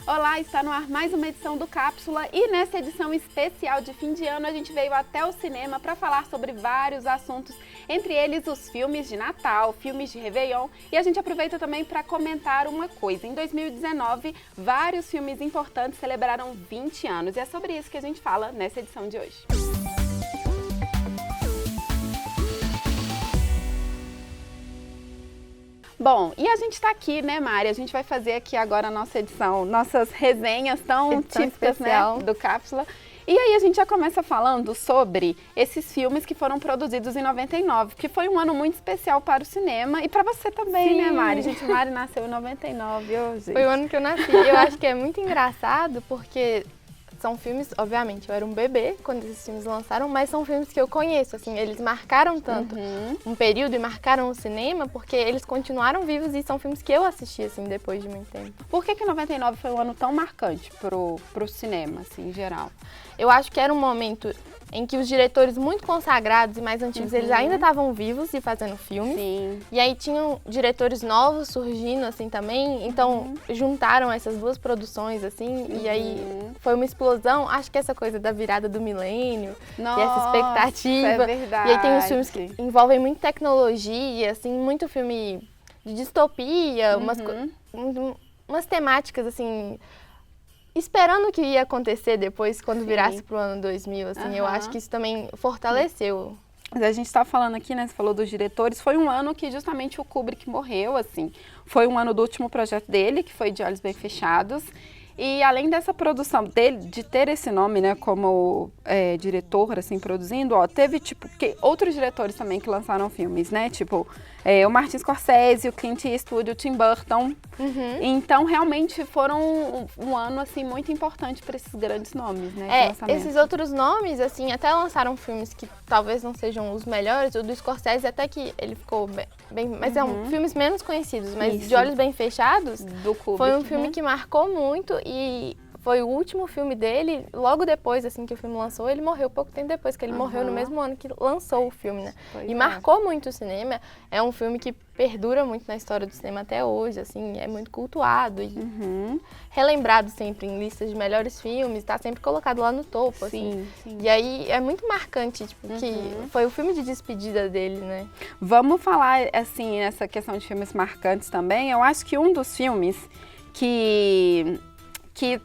Olá, está no ar mais uma edição do Cápsula e nessa edição especial de fim de ano a gente veio até o cinema para falar sobre vários assuntos, entre eles os filmes de Natal, filmes de Réveillon, e a gente aproveita também para comentar uma coisa. Em 2019, vários filmes importantes celebraram 20 anos e é sobre isso que a gente fala nessa edição de hoje. Bom, e a gente está aqui, né, Mari? A gente vai fazer aqui agora a nossa edição, nossas resenhas tão típicas, né, do Cápsula. E aí a gente já começa falando sobre esses filmes que foram produzidos em 99, que foi um ano muito especial para o cinema e para você também, sim, né, Mari? Mari nasceu em 99 hoje. Foi o ano que eu nasci. Eu acho que é muito engraçado porque são filmes, obviamente, eu era um bebê quando esses filmes lançaram, mas são filmes que eu conheço, assim, eles marcaram tanto um período e marcaram o cinema porque eles continuaram vivos e são filmes que eu assisti, assim, depois de muito tempo. Por que 99 foi um ano tão marcante pro cinema, assim, em geral? Eu acho que era um momento em que os diretores muito consagrados e mais antigos, eles ainda estavam vivos e fazendo filmes. Sim. E aí tinham diretores novos surgindo, assim, também. Então, juntaram essas duas produções, assim, e aí foi uma explosão. Acho que essa coisa da virada do milênio, nossa, e essa expectativa. É verdade. E aí tem os filmes que envolvem muito tecnologia, assim, muito filme de distopia, umas temáticas, assim, esperando o que ia acontecer depois, quando virasse pro ano 2000, assim, eu acho que isso também fortaleceu. Mas a gente está falando aqui, né, você falou dos diretores, foi um ano que justamente o Kubrick morreu, assim, foi um ano do último projeto dele, que foi De Olhos Bem Fechados, e além dessa produção dele, de ter esse nome, né, como diretor, assim, produzindo, ó, teve, tipo, outros diretores também que lançaram filmes, né, tipo, o Martin Scorsese, o Clint Eastwood, o Tim Burton. Então, realmente, foram um ano, assim, muito importante para esses grandes nomes, né, esses outros nomes, assim, até lançaram filmes que talvez não sejam os melhores, o do Scorsese até que ele ficou bem, mas são filmes menos conhecidos, mas isso. De Olhos Bem Fechados, do Kubrick, foi um filme que marcou muito e foi o último filme dele, logo depois, assim, que o filme lançou, ele morreu pouco tempo depois, que ele morreu no mesmo ano que lançou o filme, né? E marcou muito o cinema, é um filme que perdura muito na história do cinema até hoje, assim, é muito cultuado e relembrado sempre em listas de melhores filmes, tá sempre colocado lá no topo, assim. Sim. E aí é muito marcante, tipo, que foi o filme de despedida dele, né? Vamos falar, assim, nessa questão de filmes marcantes também, eu acho que um dos filmes que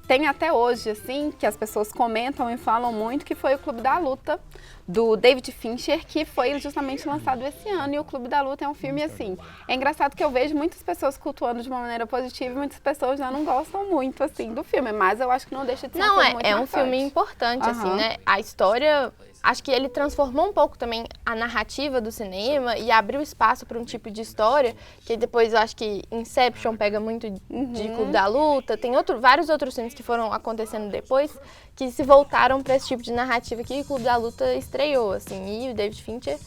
tem até hoje, assim, que as pessoas comentam e falam muito, que foi o Clube da Luta, do David Fincher, que foi justamente lançado esse ano. E o Clube da Luta é um filme, assim, é engraçado que eu vejo muitas pessoas cultuando de uma maneira positiva e muitas pessoas já não gostam muito, assim, do filme, mas eu acho que não deixa de ser um filme muito um filme importante, assim, né? A história, acho que ele transformou um pouco também a narrativa do cinema e abriu espaço para um tipo de história, que depois eu acho que Inception pega muito de Clube da Luta, tem vários outros filmes que foram acontecendo depois, que se voltaram para esse tipo de narrativa que o Clube da Luta estreou, assim, e o David Fincher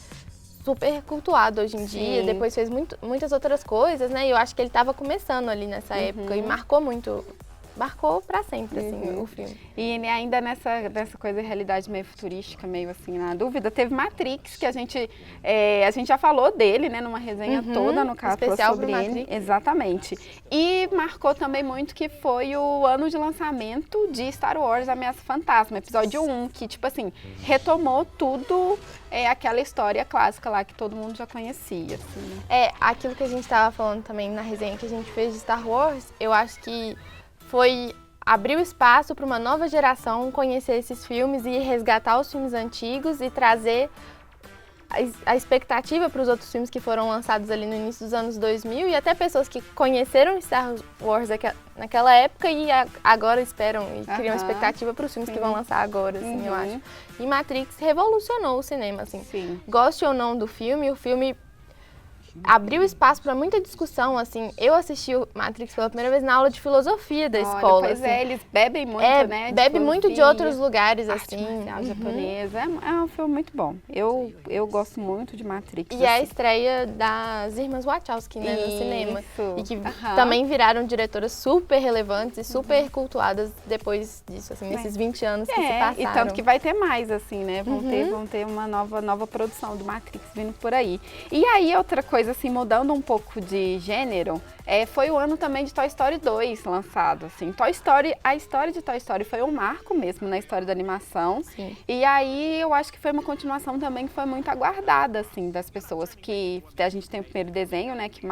super cultuado hoje em dia, depois fez muitas outras coisas, né, e eu acho que ele estava começando ali nessa época e marcou pra sempre, assim, o filme. E ainda nessa coisa de realidade meio futurística, meio assim, na dúvida, teve Matrix, que a gente já falou dele, né, numa resenha toda no Cápsula sobre ele. Exatamente. E marcou também muito que foi o ano de lançamento de Star Wars Ameaça Fantasma, episódio 1, que, tipo assim, retomou tudo, aquela história clássica lá que todo mundo já conhecia, assim. Aquilo que a gente tava falando também na resenha que a gente fez de Star Wars, eu acho que abriu espaço para uma nova geração conhecer esses filmes e resgatar os filmes antigos e trazer a expectativa para os outros filmes que foram lançados ali no início dos anos 2000 e até pessoas que conheceram Star Wars naquela época e agora esperam e criam expectativa para os filmes que vão lançar agora, assim, eu acho. E Matrix revolucionou o cinema, assim. Goste ou não do filme, o filme abriu espaço para muita discussão, assim. Eu assisti o Matrix pela primeira vez na aula de filosofia da escola. Pois assim. Eles bebem muito, né? Bebe muito de outros lugares, arte assim. marcial japonesa. É um filme muito bom. Eu gosto muito de Matrix. E é a estreia das irmãs Wachowski, né, no cinema. E que também viraram diretoras super relevantes e super cultuadas depois disso, assim, nesses 20 anos que se passaram. E tanto que vai ter mais, assim, né? Vão ter uma nova produção do Matrix vindo por aí. E aí, outra coisa coisa, assim, mudando um pouco de gênero, foi o ano também de Toy Story 2 lançado, assim. A história de Toy Story foi um marco mesmo na história da animação. Sim. E aí eu acho que foi uma continuação também que foi muito aguardada, assim, das pessoas. Que a gente tem o primeiro desenho, né, que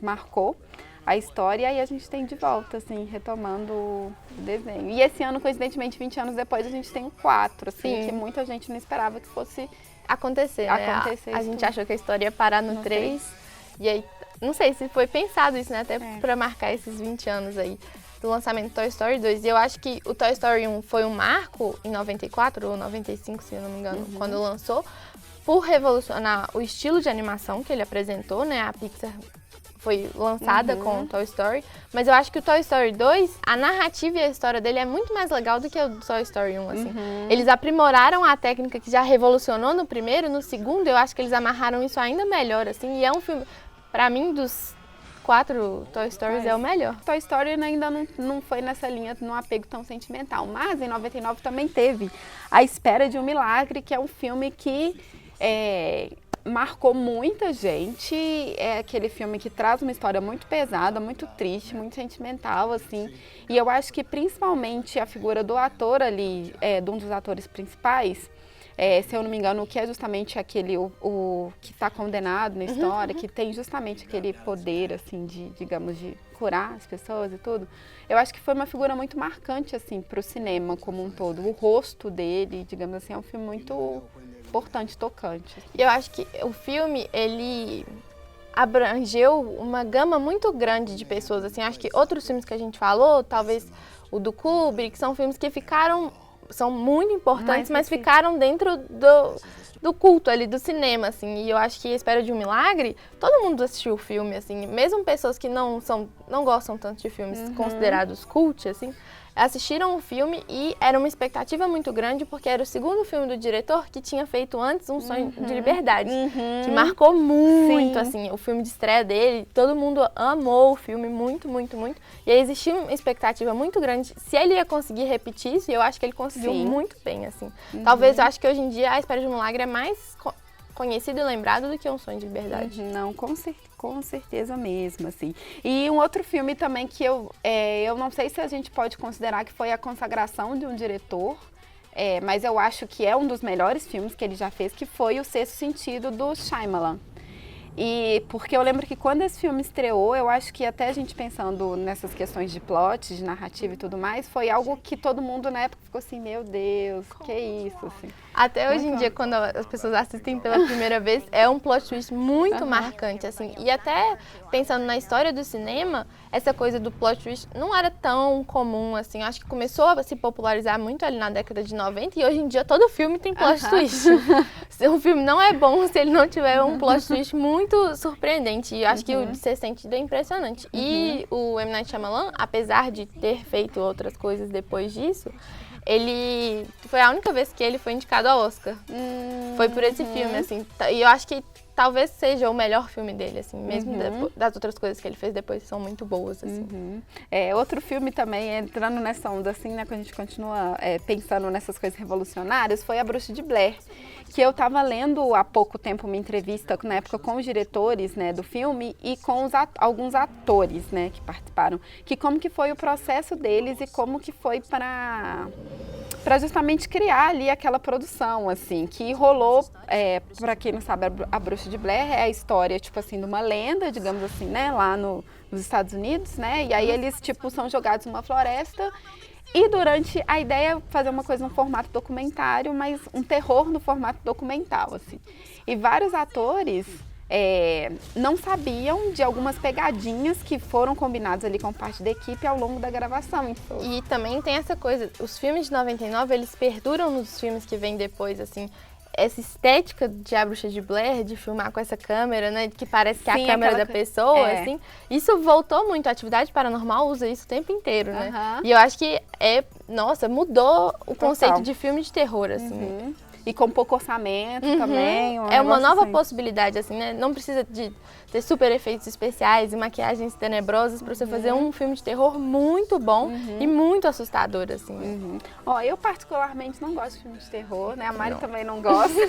marcou a história, e aí a gente tem de volta, assim, retomando o desenho. E esse ano, coincidentemente, 20 anos depois, a gente tem o 4, assim, que muita gente não esperava que fosse acontecer, né? A gente achou que a história ia parar no 3, e aí, não sei se foi pensado isso, né? Até pra marcar esses 20 anos aí do lançamento do Toy Story 2. E eu acho que o Toy Story 1 foi um marco em 94 ou 95, se eu não me engano, quando lançou, por revolucionar o estilo de animação que ele apresentou, né? A Pixar foi lançada com o Toy Story, mas eu acho que o Toy Story 2, a narrativa e a história dele é muito mais legal do que o Toy Story 1, assim. Eles aprimoraram a técnica que já revolucionou no primeiro, no segundo eu acho que eles amarraram isso ainda melhor, assim, e é um filme, pra mim, dos 4 Toy Stories é o melhor. Toy Story ainda não foi nessa linha, num apego tão sentimental, mas em 99 também teve A Espera de um Milagre, que é um filme que marcou muita gente. É aquele filme que traz uma história muito pesada, muito triste, muito sentimental, assim. E eu acho que principalmente a figura do ator ali, de um dos atores principais, se eu não me engano, que é justamente aquele o que está condenado na história, que tem justamente aquele poder, assim, digamos, de curar as pessoas e tudo. Eu acho que foi uma figura muito marcante, assim, para o cinema como um todo. O rosto dele, digamos assim, é um filme muito importante, tocante. E eu acho que o filme, ele abrangeu uma gama muito grande de pessoas, assim, acho que outros filmes que a gente falou, talvez o do Kubrick, são filmes que são muito importantes, mas ficaram dentro do culto ali, do cinema, assim, e eu acho que A Espera de um Milagre, todo mundo assistiu o filme, assim, mesmo pessoas que não gostam tanto de filmes considerados cult, assim, assistiram o filme e era uma expectativa muito grande, porque era o segundo filme do diretor que tinha feito antes Um Sonho de Liberdade, que marcou muito, assim, o filme de estreia dele, todo mundo amou o filme muito, muito, muito, e aí existia uma expectativa muito grande se ele ia conseguir repetir isso, e eu acho que ele conseguiu muito bem, assim. Talvez, eu acho que hoje em dia A Espera de um Milagre é mais conhecido e lembrado do que Um Sonho de Liberdade. Não, com certeza mesmo, assim. E um outro filme também que eu não sei se a gente pode considerar que foi a consagração de um diretor, mas eu acho que é um dos melhores filmes que ele já fez, que foi O Sexto Sentido, do Shyamalan. E porque eu lembro que quando esse filme estreou, eu acho que até a gente pensando nessas questões de plot, de narrativa e tudo mais, foi algo que todo mundo na época ficou assim, meu Deus, que isso, assim. Até hoje em dia, quando as pessoas assistem pela primeira vez, é um plot twist muito marcante, assim. E até pensando na história do cinema, essa coisa do plot twist não era tão comum, assim. Acho que começou a se popularizar muito ali na década de 90 e hoje em dia todo filme tem plot twist. Um filme não é bom se ele não tiver um plot twist muito surpreendente. E acho que o de Sexto Sentido é impressionante. E o M. Night Shyamalan, apesar de ter feito outras coisas depois disso, ele foi a única vez que ele foi indicado ao Oscar. Foi por esse filme, assim. E eu acho que talvez seja o melhor filme dele, assim, mesmo das outras coisas que ele fez depois, são muito boas, assim. Outro filme também, entrando nessa onda, assim, né, quando a gente continua pensando nessas coisas revolucionárias, foi A Bruxa de Blair, que eu estava lendo há pouco tempo uma entrevista, na época, com os diretores, né, do filme e com alguns atores, né, que participaram, que como que foi o processo deles e como que foi para justamente criar ali aquela produção, assim, que rolou, para quem não sabe, a Bruxa de Blair é a história, tipo assim, de uma lenda, digamos assim, né, lá nos Estados Unidos, né, e aí eles, tipo, são jogados numa floresta e durante a ideia é fazer uma coisa no formato documentário, mas um terror no formato documental, assim. E vários atores não sabiam de algumas pegadinhas que foram combinadas ali com parte da equipe ao longo da gravação. Então. E também tem essa coisa, os filmes de 99, eles perduram nos filmes que vêm depois, assim. Essa estética de A Bruxa de Blair, de filmar com essa câmera, né, que parece que é a câmera da pessoa, assim, isso voltou muito. A Atividade Paranormal usa isso o tempo inteiro, né? E eu acho que, mudou o conceito de filme de terror, assim. E com pouco orçamento também. É uma nova assim. possibilidade, assim, né? Não precisa de ter super efeitos especiais e maquiagens tenebrosas pra você fazer um filme de terror muito bom e muito assustador, assim. Ó, eu particularmente não gosto de filme de terror, né? A Mari também não gosta.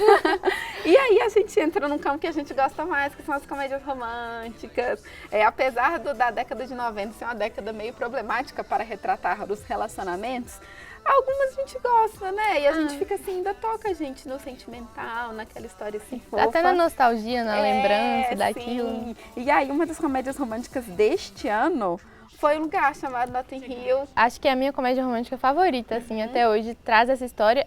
E aí a gente entra num campo que a gente gosta mais, que são as comédias românticas. Apesar da década de 90 ser uma década meio problemática para retratar os relacionamentos, algumas a gente gosta, né? E a gente fica assim, ainda toca a gente no sentimental, naquela história assim fofa. Até na nostalgia, na lembrança daquilo. Sim. E aí uma das comédias românticas deste ano foi Um Lugar Chamado Notting Hill. Acho que é a minha comédia romântica favorita, assim, até hoje. Traz essa história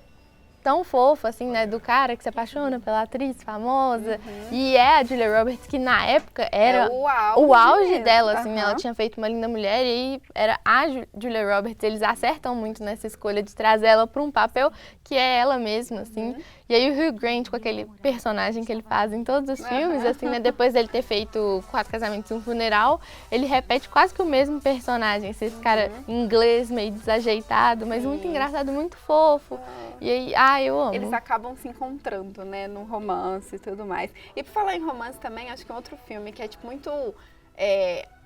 tão fofa, assim, né, do cara que se apaixona pela atriz famosa. E é a Julia Roberts, que na época era o auge dela, assim, né? Ela tinha feito Uma Linda Mulher e aí era a Julia Roberts. Eles acertam muito nessa escolha de trazer ela para um papel que é ela mesma, assim. E aí o Hugh Grant, com aquele personagem que ele faz em todos os filmes, assim, né? Depois dele ter feito 4 Casamentos e um Funeral, ele repete quase que o mesmo personagem. Esse cara inglês, meio desajeitado, mas muito engraçado, muito fofo. E aí, eu amo. Eles acabam se encontrando, né, no romance e tudo mais. E por falar em romance também, acho que é outro filme que é tipo muito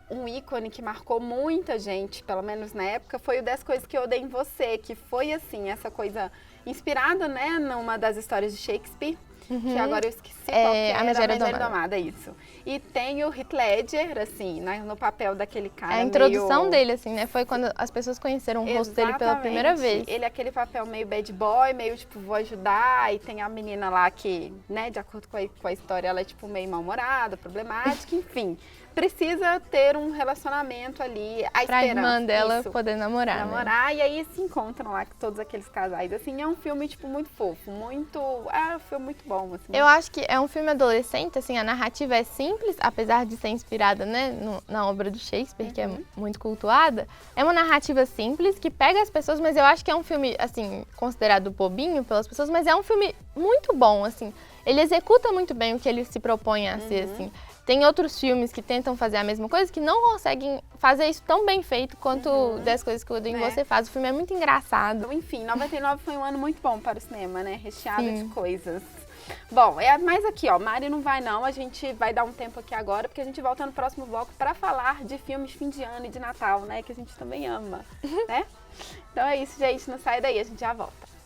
um ícone que marcou muita gente, pelo menos na época, foi o 10 Coisas que Eu Odeio em Você, que foi assim, essa coisa inspirada, né, numa das histórias de Shakespeare. Que agora eu esqueci qual que era, A Megera Domada, isso. E tem o Heath Ledger, assim, no papel daquele cara a introdução meio... dele, assim, né? Foi quando as pessoas conheceram o rosto dele pela primeira vez. Ele é aquele papel meio bad boy, meio tipo, vou ajudar, e tem a menina lá que, né, de acordo com a história, ela é tipo meio mal-humorada, problemática, enfim. Precisa ter um relacionamento ali, a pra esperança. Irmã dela isso, poder namorar, né? E aí se encontram lá todos aqueles casais. Assim, é um filme, tipo, muito fofo, muito... um filme muito bom, assim. Eu acho que é um filme adolescente, assim, a narrativa é simples, apesar de ser inspirada, né, na obra do Shakespeare, que é muito cultuada. É uma narrativa simples, que pega as pessoas, mas eu acho que é um filme, assim, considerado bobinho pelas pessoas, mas é um filme muito bom, assim. Ele executa muito bem o que ele se propõe a ser, assim. Tem outros filmes que tentam fazer a mesma coisa, que não conseguem fazer isso tão bem feito quanto 10 Coisas que Eu Odeio em Você faz. O filme é muito engraçado. Enfim, 99 foi um ano muito bom para o cinema, né? Recheado de coisas. Bom, mas aqui, ó, Mari não vai não, a gente vai dar um tempo aqui agora, porque a gente volta no próximo bloco para falar de filmes de fim de ano e de Natal, né? Que a gente também ama, né? Então é isso, gente, não sai daí, a gente já volta.